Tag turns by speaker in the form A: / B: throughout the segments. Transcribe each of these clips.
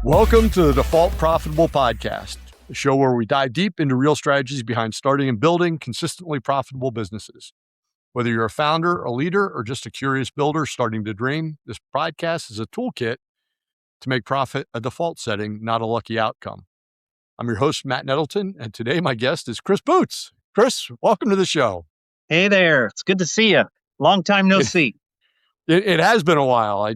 A: Welcome to the Default Profitable Podcast, a show where we dive deep into real strategies behind starting and building consistently profitable businesses. Whether you're a founder, a leader, or just a curious builder starting to dream, this podcast is a toolkit to make profit a default setting, not a lucky outcome. I'm your host, Matt Nettleton, and today my guest is Chris Boots. Chris, welcome to the show.
B: Hey there. It's good to see you. Long time no see.
A: It has been a while.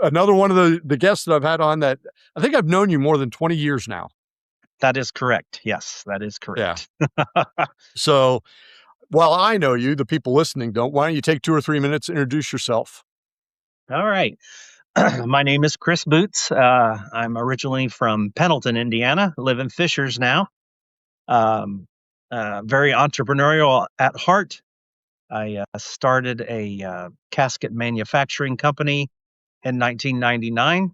A: Another one of the guests that I've had on that I think I've known you more than 20 years now.
B: That is correct. Yes, that is correct.
A: Yeah. So while I know you, the people listening don't. Why don't you take 2 or 3 minutes to introduce yourself?
B: All right. My name is Chris Boots. I'm originally from Pendleton, Indiana. I live in Fishers now. Very entrepreneurial at heart. I started a casket manufacturing company in 1999.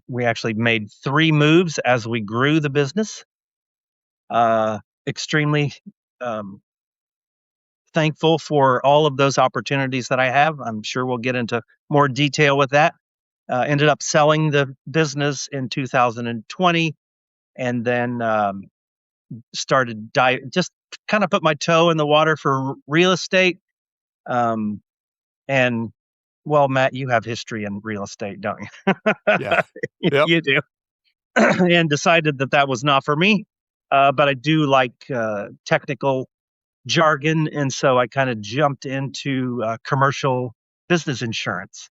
B: We actually made 3 moves as we grew the business. Extremely thankful for all of those opportunities that I have. I'm sure we'll get into more detail with that. Ended up selling the business in 2020, and then started just kind of put my toe in the water for real estate. And well, Matt, you have history in real estate, don't you?
A: Yeah. Yep.
B: You do. And decided that was not for me. But I do like technical jargon. And so I kind of jumped into commercial business insurance.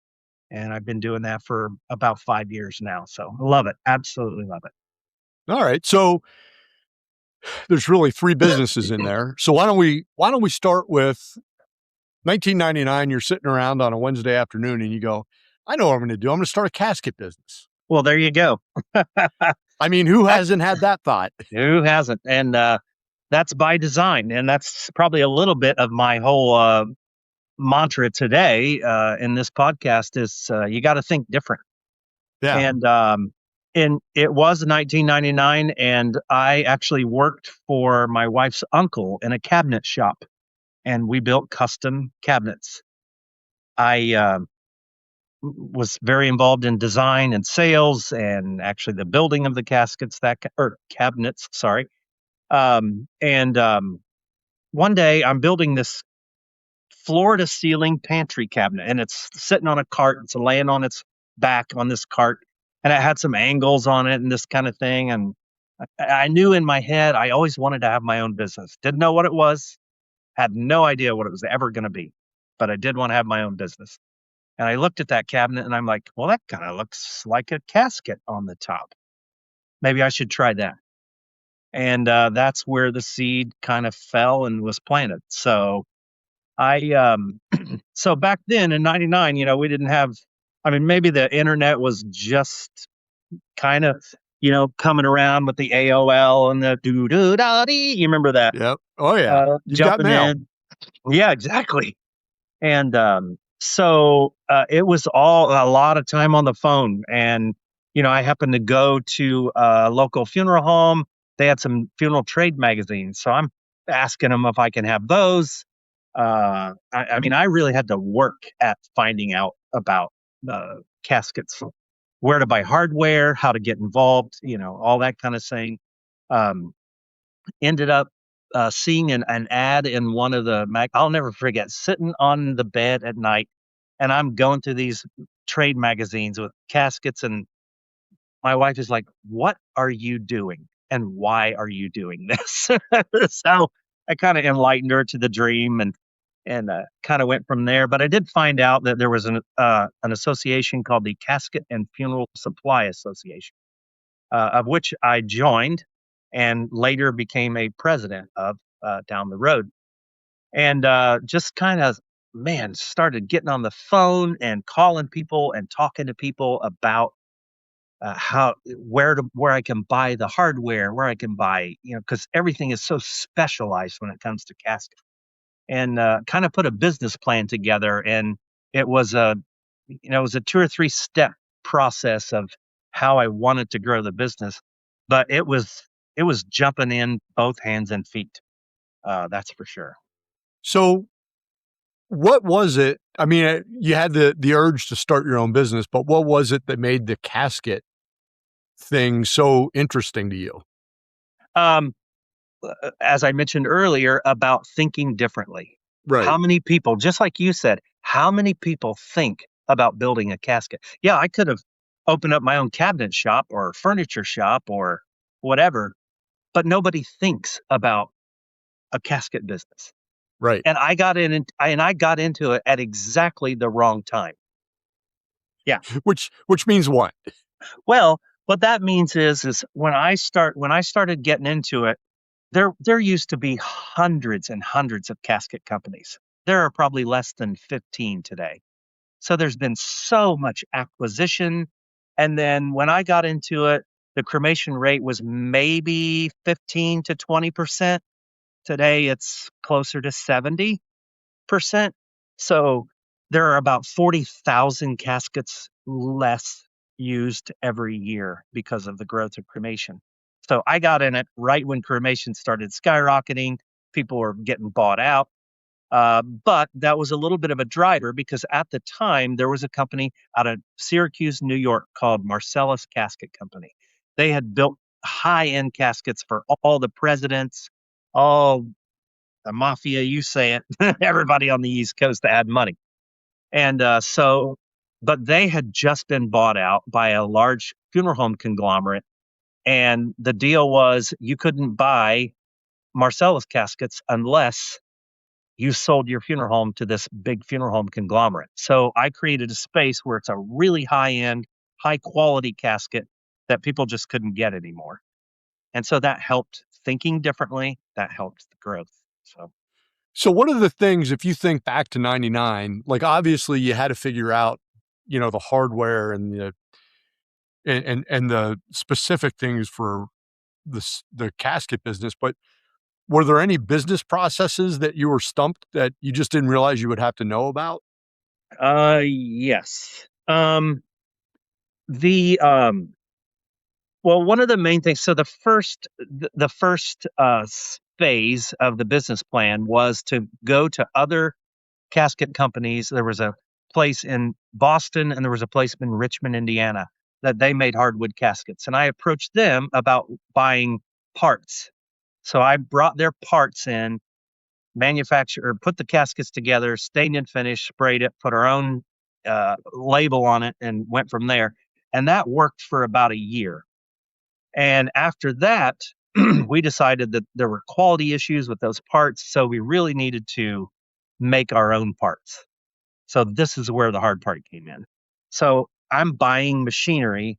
B: And I've been doing that for about 5 years now. So love it. Absolutely love it.
A: All right. So there's really 3 businesses in there. So why don't we start with 1999? You're sitting around on a Wednesday afternoon and you go, I know what I'm going to do. I'm going to start a casket business.
B: Well, there you go.
A: I mean, who hasn't had that thought?
B: Who hasn't? And that's by design. And that's probably a little bit of my whole mantra today in this podcast is you got to think different.
A: Yeah.
B: And it was 1999, and I actually worked for my wife's uncle in a cabinet shop, and we built custom cabinets. I was very involved in design and sales, and actually the building of the cabinets. Sorry. One day I'm building this floor-to-ceiling pantry cabinet, and it's sitting on a cart. It's laying on its back on this cart. And it had some angles on it and this kind of thing. And I knew in my head, I always wanted to have my own business. Didn't know what it was. Had no idea what it was ever going to be. But I did want to have my own business. And I looked at that cabinet and I'm like, well, that kind of looks like a casket on the top. Maybe I should try that. And that's where the seed kind of fell and was planted. So so back then in 99, we didn't have, maybe the internet was just kind of, coming around with the AOL and the doo-doo-da-dee. You remember that?
A: Yep. Oh, yeah. You got mail.
B: Yeah, exactly. And so it was all a lot of time on the phone. And, I happened to go to a local funeral home. They had some funeral trade magazines. So I'm asking them if I can have those. I really had to work at finding out about caskets, where to buy hardware, how to get involved, all that kind of thing. Ended up seeing an ad in one of the I'll never forget, sitting on the bed at night, and I'm going through these trade magazines with caskets, and my wife is like, "What are you doing? And why are you doing this?" So I kind of enlightened her to the dream and kind of went from there. But I did find out that there was an association called the Casket and Funeral Supply Association, of which I joined and later became a president of down the road. And just kind of, started getting on the phone and calling people and talking to people about where I can buy the hardware, where I can buy, because everything is so specialized when it comes to caskets. And kind of put a business plan together. And it was a 2 or 3 step process of how I wanted to grow the business. But it was jumping in both hands and feet. That's for sure.
A: So what was it? I mean, you had the urge to start your own business, but what was it that made the casket thing so interesting to you?
B: Um, as I mentioned earlier about thinking differently.
A: Right.
B: How many people, just like you said, how many people think about building a casket? Yeah, I could have opened up my own cabinet shop or furniture shop or whatever, but nobody thinks about a casket business.
A: Right.
B: And I got into it at exactly the wrong time. Yeah.
A: Which means what?
B: Well, what that means is when I started getting into it, there used to be hundreds and hundreds of casket companies. There are probably less than 15 today. So there's been so much acquisition. And then when I got into it, the cremation rate was maybe 15 to 20%. Today it's closer to 70%. So there are about 40,000 caskets less used every year because of the growth of cremation. So I got in it right when cremation started skyrocketing. People were getting bought out. But that was a little bit of a driver because at the time there was a company out of Syracuse, New York called Marcellus Casket Company. They had built high end caskets for all the presidents, all the mafia, you say it, everybody on the East Coast that had money. And but they had just been bought out by a large funeral home conglomerate. And the deal was you couldn't buy Marcellus caskets unless you sold your funeral home to this big funeral home conglomerate. So I created a space where it's a really high end, high quality casket that people just couldn't get anymore. And so that helped thinking differently. That helped the growth. So
A: So one of the things, if you think back to 99, like obviously you had to figure out, the hardware and and the specific things for the casket business, but were there any business processes that you were stumped that you just didn't realize you would have to know about?
B: yes. The well, one of the main things. So the first phase of the business plan was to go to other casket companies. There was a place in Boston and there was a place in Richmond, Indiana that they made hardwood caskets, and I approached them about buying parts. So I brought their parts in, manufacture or put the caskets together, stained and finished, sprayed it, put our own label on it, and went from there. And that worked for about a year. And after that, we decided that there were quality issues with those parts, so we really needed to make our own parts. So this is where the hard part came in. So I'm buying machinery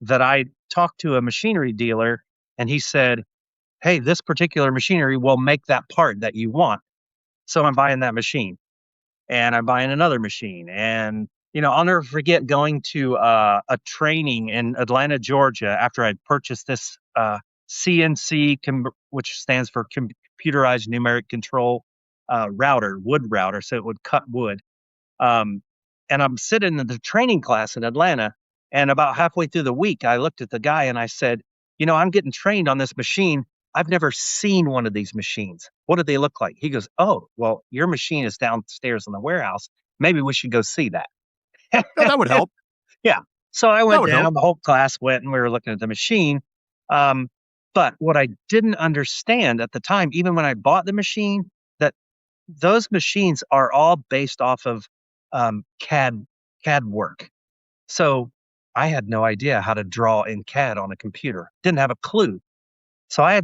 B: that I talked to a machinery dealer and he said, "Hey, this particular machinery will make that part that you want." So I'm buying that machine and I'm buying another machine. And, I'll never forget going to a training in Atlanta, Georgia after I'd purchased this CNC, which stands for computerized numeric control router, wood router. So it would cut wood. Um, and I'm sitting in the training class in Atlanta. And about halfway through the week, I looked at the guy and I said, I'm getting trained on this machine. I've never seen one of these machines. What do they look like? He goes, "Oh, well, your machine is downstairs in the warehouse. Maybe we should go see that."
A: Yeah, that would help.
B: Yeah. So I
A: That
B: went
A: would help.
B: down, the whole class went and we were looking at the machine. Um, but what I didn't understand at the time, even when I bought the machine, that those machines are all based off of CAD work. So I had no idea how to draw in CAD on a computer. Didn't have a clue. So I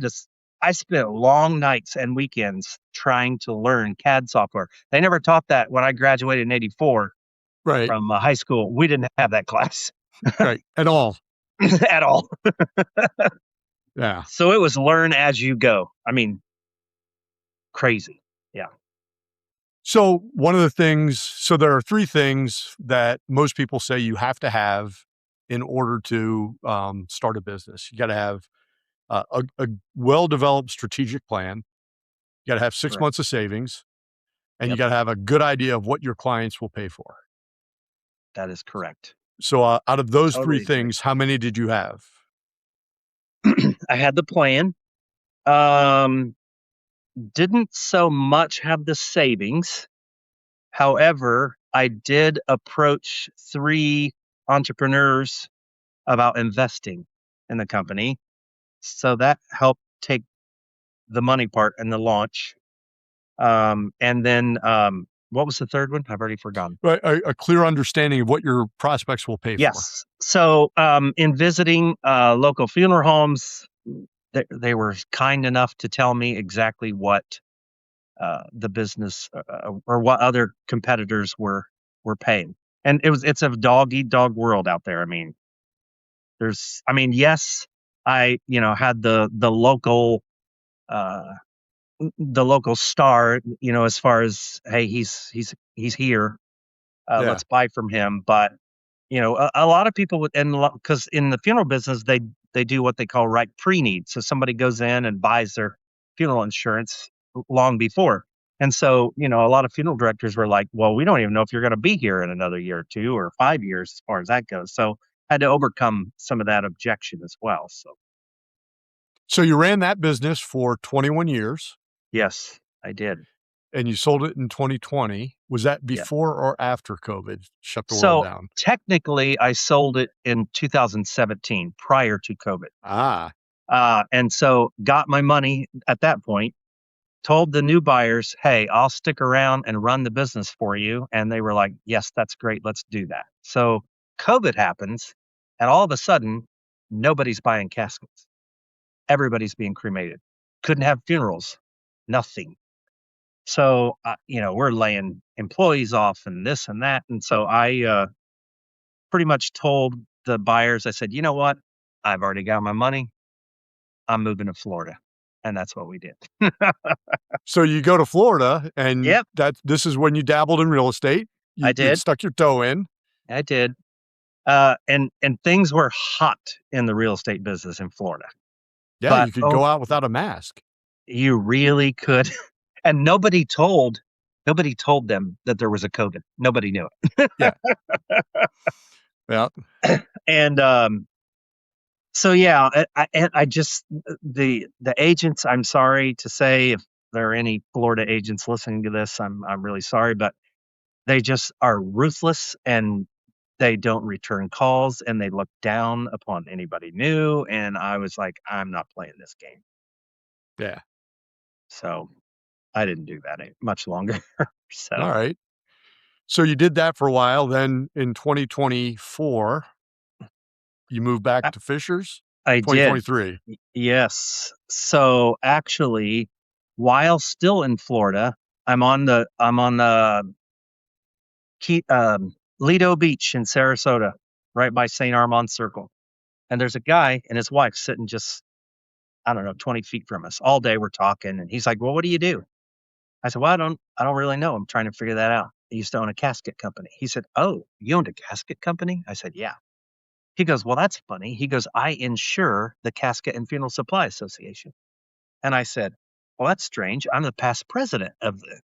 B: spent long nights and weekends trying to learn CAD software. They never taught that when I graduated in '84
A: Right.
B: from high school. We didn't have that class
A: Right. At all.
B: at all.
A: Yeah.
B: So it was learn as you go. I mean, crazy. Yeah.
A: So one of the things, so there are three things that most people say you have to have in order to start a business. You got to have a well-developed strategic plan. You got to have 6 months
B: Correct.
A: of savings, and you
B: Yep.
A: got to have a good idea of what your clients will pay for.
B: That is correct.
A: So out of those three
B: Totally agree.
A: things, how many did you have?
B: I had the plan. Um, didn't so much have the savings. However, I did approach 3 entrepreneurs about investing in the company. So that helped take the money part and the launch. And then, what was the third one? I've already forgotten.
A: Right, a clear understanding of what your prospects will pay for.
B: Yes. So, in visiting local funeral homes, they were kind enough to tell me exactly what the business or what other competitors were paying, and it's a dog eat dog world out there. I mean, yes, I had uh, the local star, as far as, hey, he's here,
A: Yeah.
B: let's buy from him. But a lot of people would, and because in the funeral business, they do what they call right pre-need. So somebody goes in and buys their funeral insurance long before. And so, a lot of funeral directors were like, well, we don't even know if you're going to be here in another year or 2 or 5 years as far as that goes. So I had to overcome some of that objection as well. So
A: So you ran that business for 21 years
B: yes, I did.
A: and you sold it in 2020. Was that
B: Yeah.
A: before or after COVID shut the world
B: So
A: down?
B: technically, I sold it in 2017 prior to COVID.
A: Ah,
B: And so got my money at that point, told the new buyers, hey, I'll stick around and run the business for you. And they were like, yes, that's great. Let's do that. So COVID happens, and all of a sudden, nobody's buying caskets. Everybody's being cremated. Couldn't have funerals, nothing. So, we're laying employees off and this and that. And so I pretty much told the buyers, I said, you know what? I've already got my money. I'm moving to Florida. And that's what we did.
A: so you go to Florida and
B: Yep,
A: this is when you dabbled in real estate.
B: I
A: You
B: did.
A: stuck your toe in.
B: I did. And things were hot in the real estate business in Florida,
A: Yeah,
B: but
A: you could go out without a mask.
B: you really could. And nobody told them that there was a COVID. Nobody knew
A: Yeah. Yeah.
B: it. And so yeah, I just the agents. I'm sorry to say if there are any Florida agents listening to this, I'm really sorry, but they just are ruthless and they don't return calls and they look down upon anybody new. And I was like, I'm not playing this game.
A: Yeah.
B: So I didn't do that much longer.
A: All
B: So
A: right. So you did that for a while. Then in 2024, you moved back
B: I,
A: to Fishers?
B: I did.
A: 2023.
B: Yes. So actually, while still in Florida, I'm on the Lido Beach in Sarasota, right by St. Armand Circle. And there's a guy and his wife sitting just, I don't know, 20 feet from us. All day we're talking. And he's like, well, what do you do? I said, well, I don't really know. I'm trying to figure that out. I used to own a casket company. He said, oh, you owned a casket company? I said, yeah. He goes, well, that's funny. He goes, I insure the Casket and Funeral Supply Association. And I said, well, that's strange. I'm the past president of the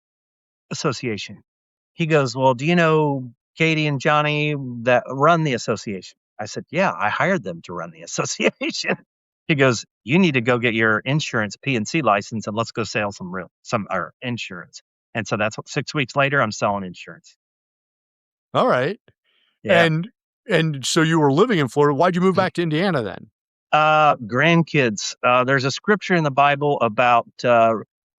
B: association. He goes, well, do you know Katie and Johnny that run the association? I said, yeah, I hired them to run the association. He goes, you need to go get your insurance P&C license and let's go sell some insurance. And so that's what 6 weeks later, I'm selling insurance.
A: All right.
B: Yeah.
A: And so you were living in Florida. Why'd you move back to Indiana then?
B: Grandkids. There's a scripture in the Bible about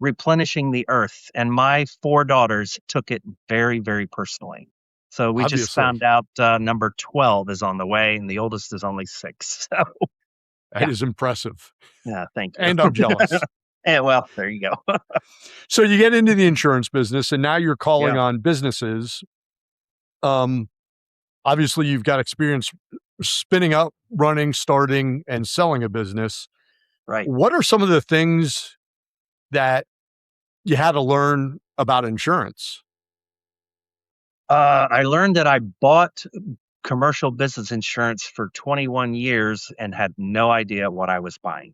B: replenishing the earth, and my 4 daughters took it very, very personally. So we just
A: Obviously.
B: found out number 12 is on the way, and the oldest is only 6. So
A: That is impressive.
B: yeah, thank you.
A: And I'm jealous.
B: Yeah, well, there you go.
A: So you get into the insurance business and now you're calling
B: Yeah,
A: on businesses. Obviously you've got experience spinning up, running, starting, and selling a business.
B: right.
A: What are some of the things that you had to learn about insurance?
B: I learned that I bought commercial business insurance for 21 years and had no idea what I was buying.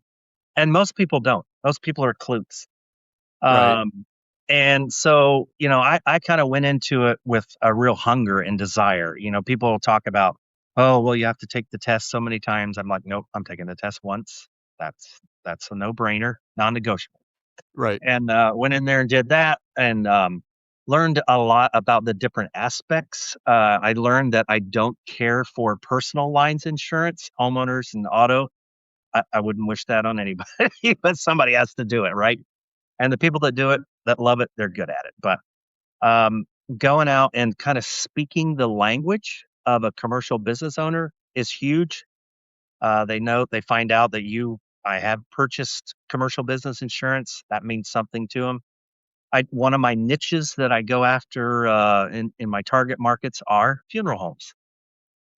B: And most people don't. Most people are klutz.
A: Right.
B: And so, I kind of went into it with a real hunger and desire. People will talk about, oh, well, you have to take the test so many times. I'm like, nope, I'm taking the test once. That's a no brainer, non negotiable.
A: Right.
B: And went in there and did that. And learned a lot about the different aspects. I learned that I don't care for personal lines insurance, homeowners and auto. I wouldn't wish that on anybody, but somebody has to do it, right? And the people that do it, that love it, they're good at it. But um, going out and kind of speaking the language of a commercial business owner is huge. They find out that I have purchased commercial business insurance. That means something to them. One of my niches that I go after in my target markets are funeral homes.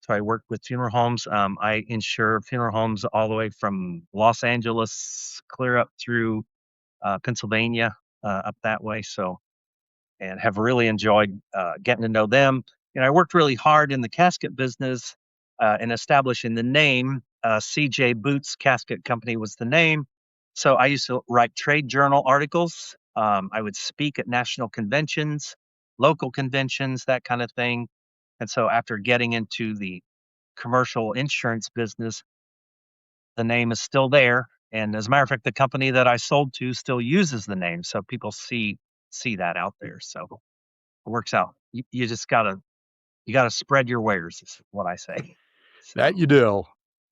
B: So I work with funeral homes. I insure funeral homes all the way from Los Angeles clear up through Pennsylvania, up that way. So, and have really enjoyed getting to know them. I worked really hard in the casket business and establishing the name. CJ Boots Casket Company was the name. So I used to write trade journal articles. I would speak at national conventions, local conventions, that kind of thing. And so after getting into the commercial insurance business, the name is still there. And as a matter of fact, the company that I sold to still uses the name. So people see that out there. So it works out. You just gotta spread your wares, is what I say.
A: That
B: So
A: you do.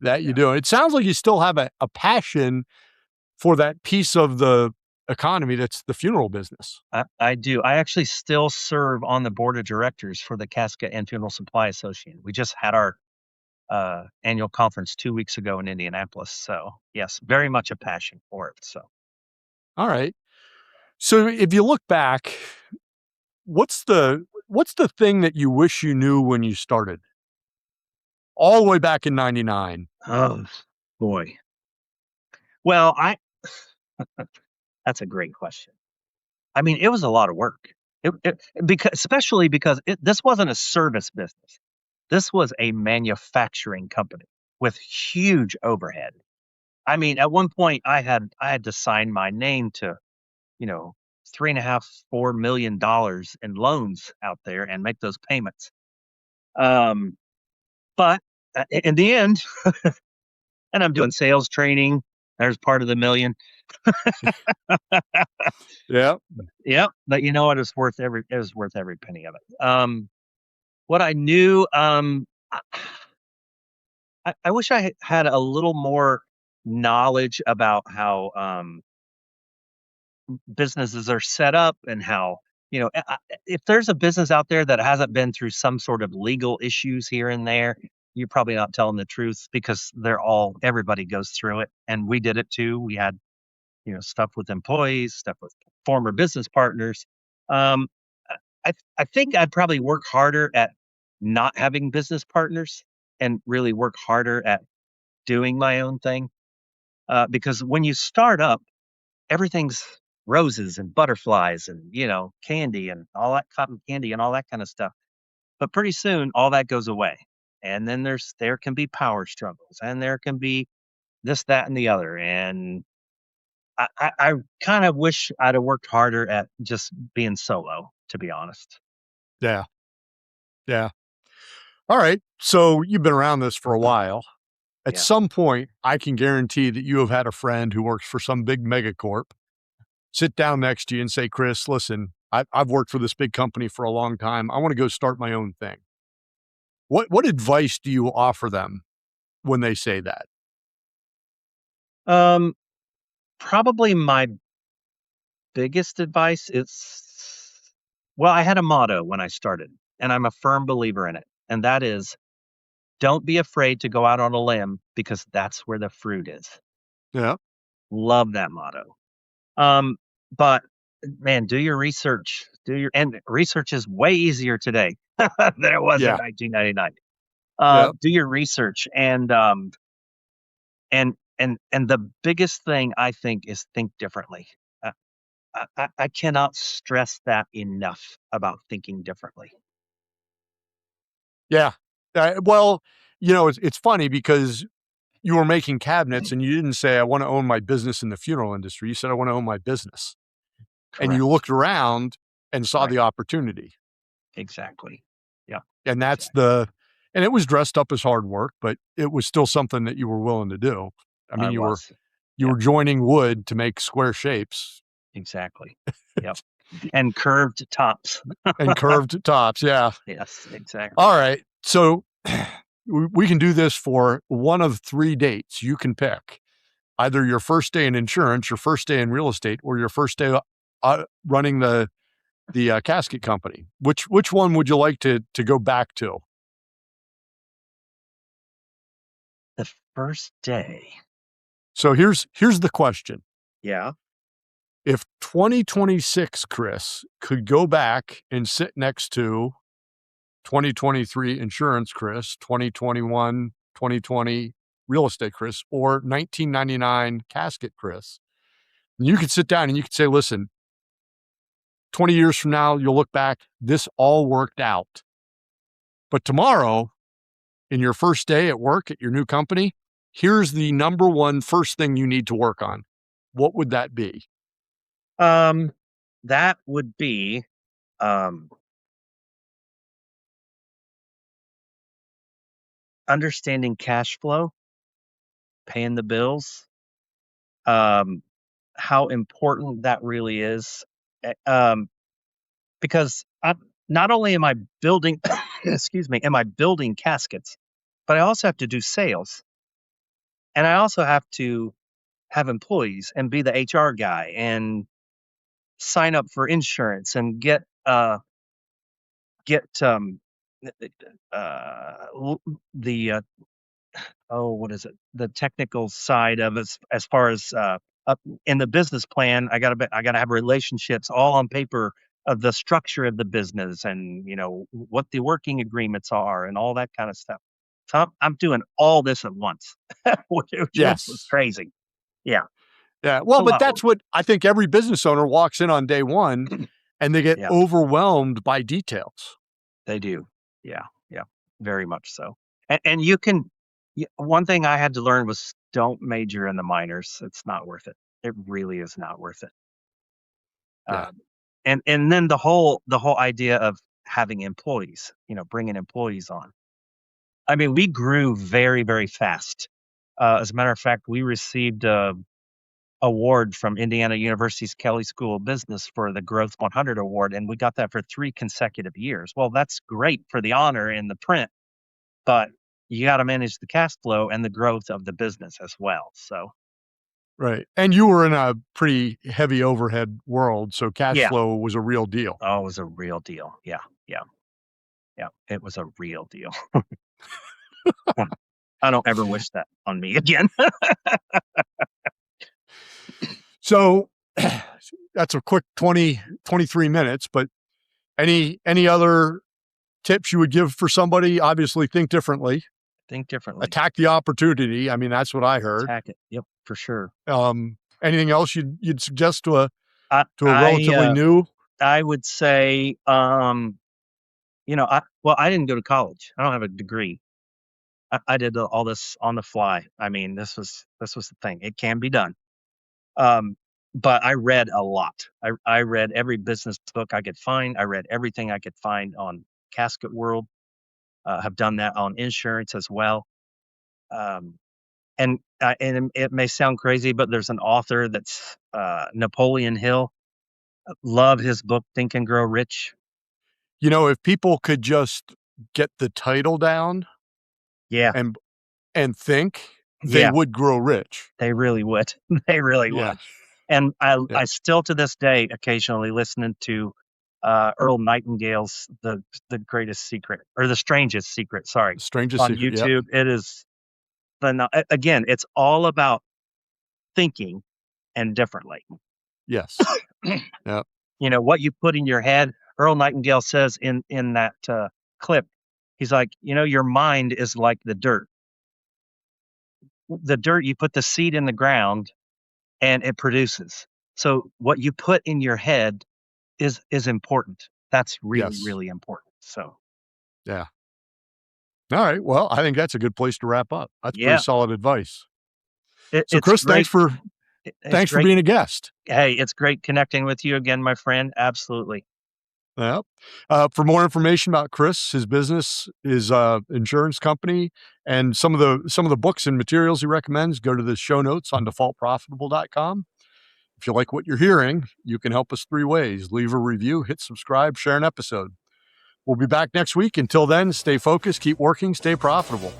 A: That you
B: yeah,
A: do. It sounds like you still have a passion for that piece of the economy that's the funeral business.
B: I do. I actually still serve on the board of directors for the Casket and Funeral Supply Association. We just had our annual conference 2 weeks ago in Indianapolis. So yes, very much a passion for it. So
A: All right. So if you look back, what's the thing that you wish you knew when you started? All the way back in '99.
B: oh boy. Well, I that's a great question. I mean, it was a lot of work. Because especially because this wasn't a service business. This was a manufacturing company with huge overhead. I mean, at one point, I had to sign my name to, you know, 3.5, $4 million in loans out there and make those payments. Um, but in the end, and I'm doing sales training. There's part of the million.
A: Yeah.
B: Yep. But you know what? It was worth every penny of it. What I knew, I wish I had a little more knowledge about how businesses are set up and how, if there's a business out there that hasn't been through some sort of legal issues here and there, you're probably not telling the truth because everybody goes through it. And we did it too. We had, stuff with employees, stuff with former business partners. Um, I think I'd probably work harder at not having business partners and really work harder at doing my own thing. Because when you start up, everything's roses and butterflies and, candy and all that cotton candy and all that kind of stuff. But pretty soon, all that goes away. And then there can be power struggles and there can be this, that, and the other. And I kind of wish I'd have worked harder at just being solo, to be honest.
A: Yeah. Yeah. All right. So you've been around this for a while. At
B: Yeah.
A: some point, I can guarantee that you have had a friend who works for some big megacorp sit down next to you and say, Chris, listen, I've worked for this big company for a long time. I want to go start my own thing. What advice do you offer them when they say that?
B: Um, Probably my biggest advice is, well, I had a motto when I started, and I'm a firm believer in it. And that is, don't be afraid to go out on a limb because that's where the fruit is.
A: Yeah.
B: Love that motto. But man, do your research. And research is way easier today than it was in
A: Yeah.
B: 1999.
A: Yeah.
B: Do your research and the biggest thing I think is think differently. Uh, I cannot stress that enough about thinking differently.
A: Yeah. Well, it's funny because you were making cabinets and you didn't say, I want to own my business in the funeral industry. You said, I want to own my business. And you
B: Correct.
A: looked around and saw
B: Right.
A: the opportunity.
B: Exactly. Yeah.
A: And
B: Exactly.
A: and it was dressed up as hard work, but it was still something that you were willing to do. I mean,
B: I
A: you were
B: was.
A: you
B: Yep.
A: were joining wood to make square shapes.
B: Exactly. Yep. And curved tops.
A: and curved tops. Yeah.
B: Yes, exactly.
A: All right. So we can do this for one of 3 dates. You can pick either your first day in insurance, your first day in real estate, or your first day running the casket company. Which one would you like to go back to?
B: The first day.
A: So here's the question.
B: Yeah.
A: If 2026, Chris, could go back and sit next to 2023 insurance Chris, 2021, 2020 real estate Chris, or 1999 casket Chris, you could sit down and you could say, listen, 20 years from now, you'll look back, this all worked out. But tomorrow, in your first day at work at your new company, here's the number one first thing you need to work on. What would that be?
B: That would be, understanding cash flow, paying the bills, how important that really is. Because not only am I building, excuse me, am I building caskets, but I also have to do sales. And I also have to have employees and be the HR guy and sign up for insurance and get the what is it, the technical side of as far as up in the business plan. I gotta have relationships all on paper of the structure of the business and what the working agreements are and all that kind of stuff. So I'm doing all this at once, which was
A: Yes.
B: crazy. Yeah.
A: Yeah. Well,
B: A
A: but
B: lot of
A: that's what I think every business owner walks in on day one and they get
B: Yeah,
A: overwhelmed by details.
B: they do. Yeah, yeah, very much so. And you can. One thing I had to learn was don't major in the minors. It's not worth it. It really is not worth it.
A: Yeah.
B: Um, and then the whole idea of having employees, bringing employees on. I mean, we grew very, very fast. As a matter of fact, we received a award from Indiana University's Kelley School of Business for the Growth 100 Award, and we got that for 3 consecutive years. Well, that's great for the honor in the print, but you got to manage the cash flow and the growth of the business as well. So,
A: Right. And you were in a pretty heavy overhead world, so cash
B: yeah,
A: flow was a real deal.
B: oh, it was a real deal. Yeah, yeah, yeah. It was a real deal. I don't ever wish that on me again.
A: So that's a quick 23 minutes, but any other tips you would give for somebody? Obviously think differently,
B: Think differently.
A: attack the opportunity. I mean, that's what I heard.
B: Attack it. Yep, for sure.
A: Anything else you'd suggest to a
B: I
A: relatively new?
B: I would say, I didn't go to college. I don't have a degree. I did all this on the fly. I mean, this was the thing. It can be done. But I read a lot. I read every business book I could find. I read everything I could find on Casket World. Have done that on insurance as well. Um, and it may sound crazy, but there's an author that's Napoleon Hill. Love his book, Think and Grow Rich.
A: If people could just get the title down
B: Yeah,
A: and think, they
B: yeah,
A: would grow rich.
B: they really would. They really
A: Yeah.
B: would. And I
A: Yeah.
B: still to this day occasionally listening to Earl Nightingale's the greatest secret or the strangest secret. Sorry,
A: Strangest
B: on
A: secret. Yep.
B: YouTube. It is again. It's all about thinking and differently.
A: Yes. Yep.
B: What you put in your head. Earl Nightingale says in that clip, he's like, your mind is like the dirt. The dirt, you put the seed in the ground and it produces. So what you put in your head is important. That's really,
A: Yes.
B: really important. So
A: Yeah. All right. Well, I think that's a good place to wrap up. That's pretty
B: yeah,
A: solid advice. So,
B: it's
A: Chris,
B: great.
A: thanks for
B: Great.
A: being a guest.
B: Hey, it's great connecting with you again, my friend. Absolutely.
A: Yep. For more information about Chris, his business, his insurance company, and some of the books and materials he recommends, go to the show notes on defaultprofitable.com. If you like what you're hearing, you can help us 3 ways. Leave a review, hit subscribe, share an episode. We'll be back next week. Until then, stay focused, keep working, stay profitable.